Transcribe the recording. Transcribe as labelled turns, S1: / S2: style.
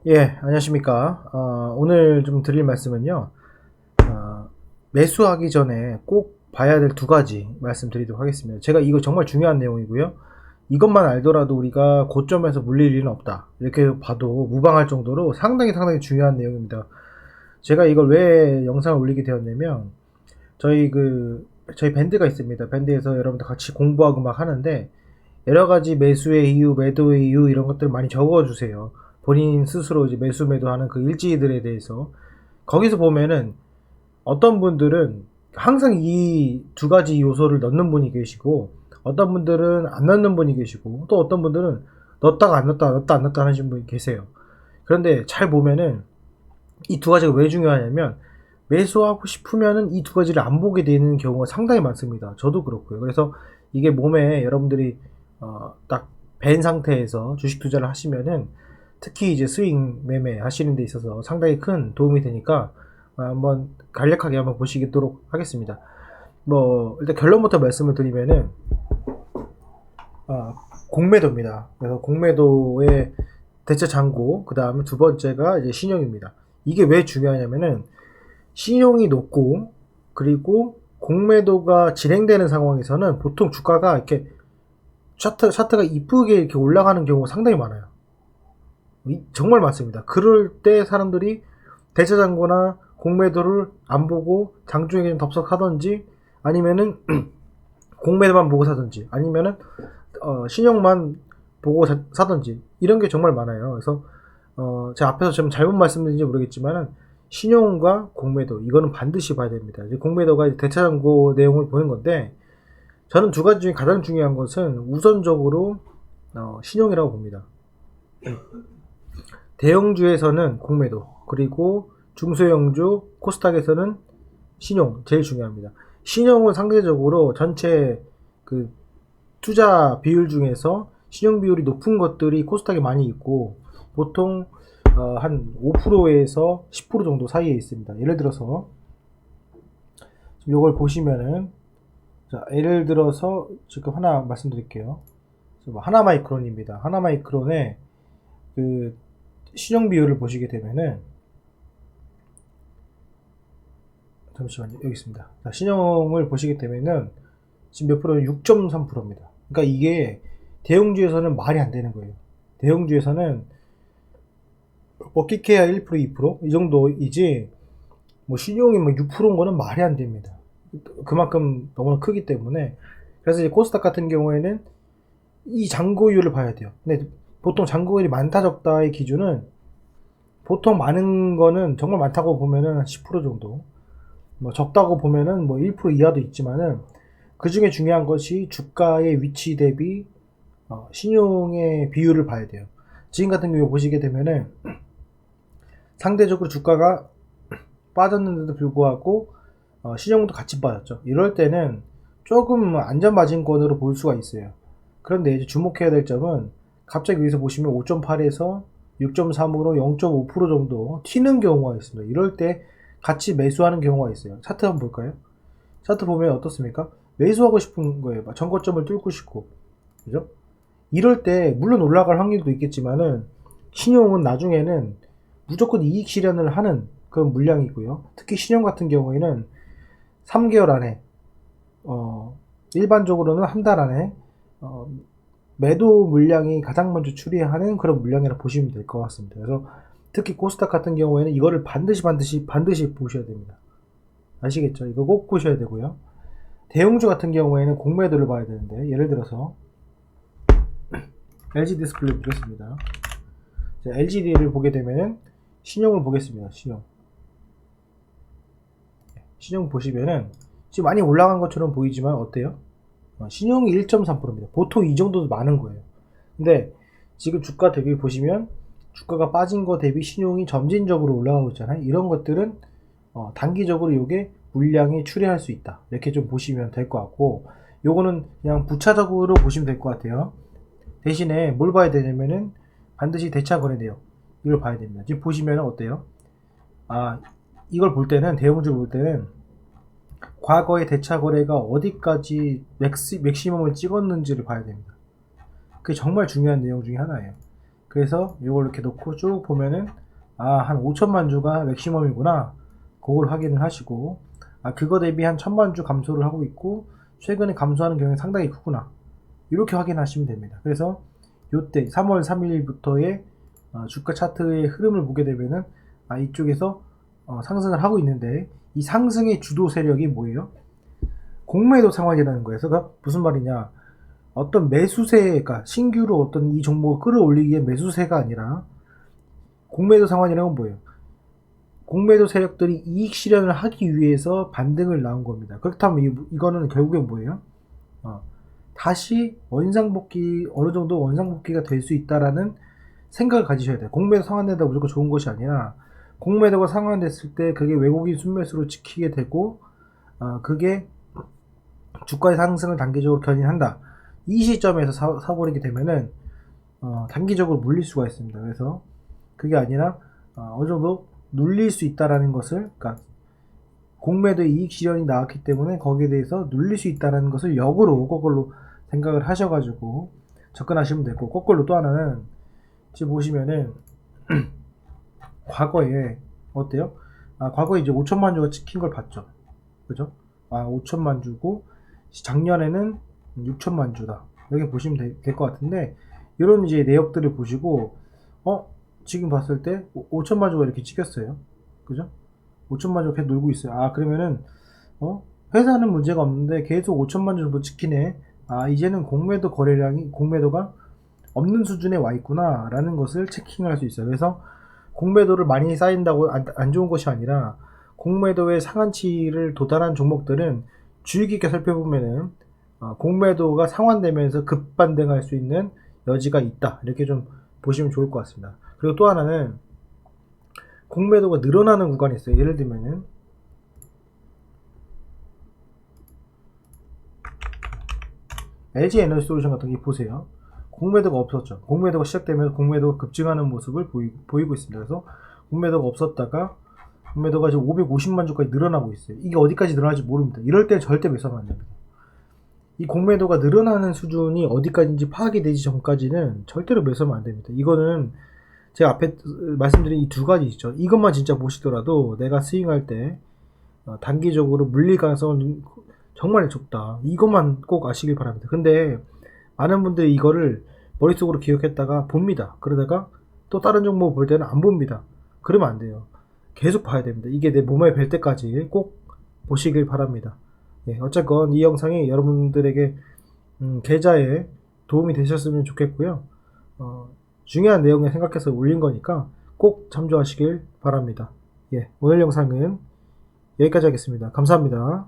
S1: 예, 안녕하십니까. 오늘 좀 드릴 말씀은요, 매수하기 전에 꼭 봐야 될 두 가지 말씀드리도록 하겠습니다. 제가 이거 정말 중요한 내용이고요. 이것만 알더라도 우리가 고점에서 물릴 일은 없다. 이렇게 봐도 무방할 정도로 상당히 중요한 내용입니다. 제가 이걸 왜 영상을 올리게 되었냐면, 저희 밴드가 있습니다. 밴드에서 여러분들 같이 공부하고 막 하는데, 여러 가지 매수의 이유, 매도의 이유 이런 것들 많이 적어주세요. 본인 스스로 이제 매수 매도하는 그 일지들에 대해서 거기서 보면은 어떤 분들은 항상 이 두 가지 요소를 넣는 분이 계시고 어떤 분들은 안 넣는 분이 계시고 또 어떤 분들은 넣었다가 안 넣었다 넣었다 안 넣었다 하시는 분이 계세요. 그런데 잘 보면은 이 두 가지가 왜 중요하냐면 매수하고 싶으면은 이 두 가지를 안 보게 되는 경우가 상당히 많습니다. 저도 그렇고요. 그래서 이게 몸에 여러분들이 딱 밴 상태에서 주식 투자를 하시면은 특히 이제 스윙 매매 하시는 데 있어서 상당히 큰 도움이 되니까 한번 간략하게 한번 보시도록 하겠습니다. 뭐 일단 결론부터 말씀을 드리면은 공매도입니다. 그래서 공매도의 대체 잔고, 그 다음에 두 번째가 이제 신용입니다. 이게 왜 중요하냐면은 신용이 높고 그리고 공매도가 진행되는 상황에서는 보통 주가가 이렇게 차트가 이쁘게 이렇게 올라가는 경우가 상당히 많아요. 정말 많습니다. 그럴 때 사람들이 대차장고나 공매도를 안 보고 장중에 그냥 덥석하던지 아니면은 공매도만 보고 사던지 아니면은 신용만 보고 사던지 이런 게 정말 많아요. 그래서 제가 앞에서 좀 잘못 말씀드린지 모르겠지만은 신용과 공매도 이거는 반드시 봐야 됩니다. 이제 공매도가 대차장고 내용을 보는 건데 저는 두 가지 중에 가장 중요한 것은 우선적으로 신용이라고 봅니다. 대형주에서는 공매도, 그리고 중소형주, 코스닥에서는 신용, 제일 중요합니다. 신용은 상대적으로 전체 그 투자 비율 중에서 신용 비율이 높은 것들이 코스닥에 많이 있고, 보통 한 5%에서 10% 정도 사이에 있습니다. 예를 들어서, 이걸 보시면은, 자, 예를 들어서 지금 하나 말씀드릴게요. 하나마이크론입니다. 하나마이크론의 그 신용 비율을 보시게 되면은 잠시만요. 여기 있습니다. 자, 신용을 보시게 되면은 지금 몇 프로는 6.3%입니다. 그러니까 이게 대형주에서는 말이 안 되는 거예요. 대형주에서는 뭐 끼케야 1%, 2%이 정도이지 뭐 신용이 뭐 6%인 거는 말이 안 됩니다. 그만큼 너무나 크기 때문에 그래서 이제 코스닥 같은 경우에는 이 잔고율을 봐야 돼요. 근데 보통 잔고율이 많다 적다의 기준은 보통 많은 거는 정말 많다고 보면은 10% 정도, 뭐 적다고 보면은 뭐 1% 이하도 있지만은 그 중에 중요한 것이 주가의 위치 대비 신용의 비율을 봐야 돼요. 지금 같은 경우 보시게 되면은 상대적으로 주가가 빠졌는데도 불구하고 신용도 같이 빠졌죠. 이럴 때는 조금 안전마진권으로 볼 수가 있어요. 그런데 이제 주목해야 될 점은 갑자기 여기서 보시면 5.8에서 6.3으로 0.5% 정도 튀는 경우가 있습니다. 이럴 때 같이 매수하는 경우가 있어요. 차트 한번 볼까요? 차트 보면 어떻습니까? 매수하고 싶은 거예요. 전고점을 뚫고 싶고. 그죠? 이럴 때 물론 올라갈 확률도 있겠지만은 신용은 나중에는 무조건 이익 실현을 하는 그런 물량이고요. 특히 신용 같은 경우에는 3개월 안에 일반적으로는 한 달 안에 매도 물량이 가장 먼저 추리하는 그런 물량이라 보시면 될 것 같습니다. 그래서 특히 코스닥 같은 경우에는 이거를 반드시 보셔야 됩니다. 아시겠죠? 이거 꼭 보셔야 되고요. 대형주 같은 경우에는 공매도를 봐야 되는데 예를 들어서 LG 디스플레이 보겠습니다. LGD를 보게 되면은 신용을 보겠습니다. 신용 보시면은 지금 많이 올라간 것처럼 보이지만 어때요? 신용이 1.3%입니다. 보통 이 정도도 많은 거예요. 근데 지금 주가 대비 보시면 주가가 빠진 거 대비 신용이 점진적으로 올라가고 있잖아요. 이런 것들은 단기적으로 이게 물량이 추리할 수 있다. 이렇게 좀 보시면 될 것 같고, 요거는 그냥 부차적으로 보시면 될 것 같아요. 대신에 뭘 봐야 되냐면은 반드시 대차 거래 내역 이걸 봐야 됩니다. 지금 보시면 어때요? 이걸 볼 때는 대형주를 볼 때는 과거의 대차 거래가 어디까지 맥시멈을 찍었는지를 봐야 됩니다. 그게 정말 중요한 내용 중에 하나예요. 그래서 이걸 이렇게 놓고 쭉 보면은 한 5천만 주가 맥시멈이구나. 그걸 확인을 하시고 그거 대비 한 1,000만 주 감소를 하고 있고 최근에 감소하는 경향이 상당히 크구나. 이렇게 확인하시면 됩니다. 그래서 요때 3월 3일부터의 주가 차트의 흐름을 보게 되면은 이쪽에서 상승을 하고 있는데 이 상승의 주도 세력이 뭐예요? 공매도 상황이라는 거예요. 그래서 무슨 말이냐? 어떤 매수세가 신규로 어떤 이 종목을 끌어올리기 위해 매수세가 아니라 공매도 상황이라는 건 뭐예요? 공매도 세력들이 이익 실현을 하기 위해서 반등을 나온 겁니다. 그렇다면 이거는 결국엔 뭐예요? 다시 원상복귀, 어느 정도 원상복귀가 될 수 있다라는 생각을 가지셔야 돼요. 공매도 상환된다 무조건 좋은 것이 아니라 공매도가 상환됐을 때 그게 외국인 순매수로 찍히게 되고 그게 주가의 상승을 단기적으로 견인한다. 이 시점에서 사버리게 되면은 단기적으로 물릴 수가 있습니다. 그래서 그게 아니라 어느 정도 눌릴 수 있다라는 것을, 그러니까 공매도의 이익 실현이 나왔기 때문에 거기에 대해서 눌릴 수 있다라는 것을 역으로 거꾸로 생각을 하셔가지고 접근하시면 되고, 거꾸로 또 하나는 지금 보시면은 과거에 어때요? 과거에 이제 5천만 주가 찍힌 걸 봤죠. 그죠? 5천만 주고 작년에는 6천만 주다. 이렇게 보시면 될 것 같은데, 이런 이제 내역들을 보시고 지금 봤을 때 5천만 주가 이렇게 찍혔어요. 그죠? 5천만 주가 계속 놀고 있어요. 그러면은 회사는 문제가 없는데 계속 5천만 주 정도 찍히네. 이제는 공매도가 없는 수준에 와 있구나 라는 것을 체킹할 수 있어요. 그래서 공매도를 많이 쌓인다고 안 좋은 것이 아니라, 공매도의 상한치를 도달한 종목들은 주의 깊게 살펴보면은 공매도가 상환되면서 급반등할 수 있는 여지가 있다, 이렇게 좀 보시면 좋을 것 같습니다. 그리고 또 하나는 공매도가 늘어나는 구간이 있어요. 예를 들면은 LG 에너지 솔루션 같은 게 보세요. 공매도가 없었죠. 공매도가 시작되면서 공매도가 급증하는 모습을 보이고 있습니다. 그래서 공매도가 없었다가 공매도가 지금 550만 주까지 늘어나고 있어요. 이게 어디까지 늘어날지 모릅니다. 이럴 때는 절대 매수하면 안 됩니다. 이 공매도가 늘어나는 수준이 어디까지인지 파악이 되기 전까지는 절대로 매수하면 안 됩니다. 이거는 제가 앞에 말씀드린 이 두 가지 있죠. 이것만 진짜 보시더라도 내가 스윙할 때 단기적으로 물릴 가능성은 정말 좁다. 이것만 꼭 아시길 바랍니다. 근데 많은 분들이 이거를 머릿속으로 기억했다가 봅니다. 그러다가 또 다른 종목 볼 때는 안 봅니다. 그러면 안 돼요. 계속 봐야 됩니다. 이게 내 몸에 뵐 때까지 꼭 보시길 바랍니다. 어쨌건 이 영상이 여러분들에게 계좌에 도움이 되셨으면 좋겠고요. 중요한 내용을 생각해서 올린 거니까 꼭 참조하시길 바랍니다. 오늘 영상은 여기까지 하겠습니다. 감사합니다.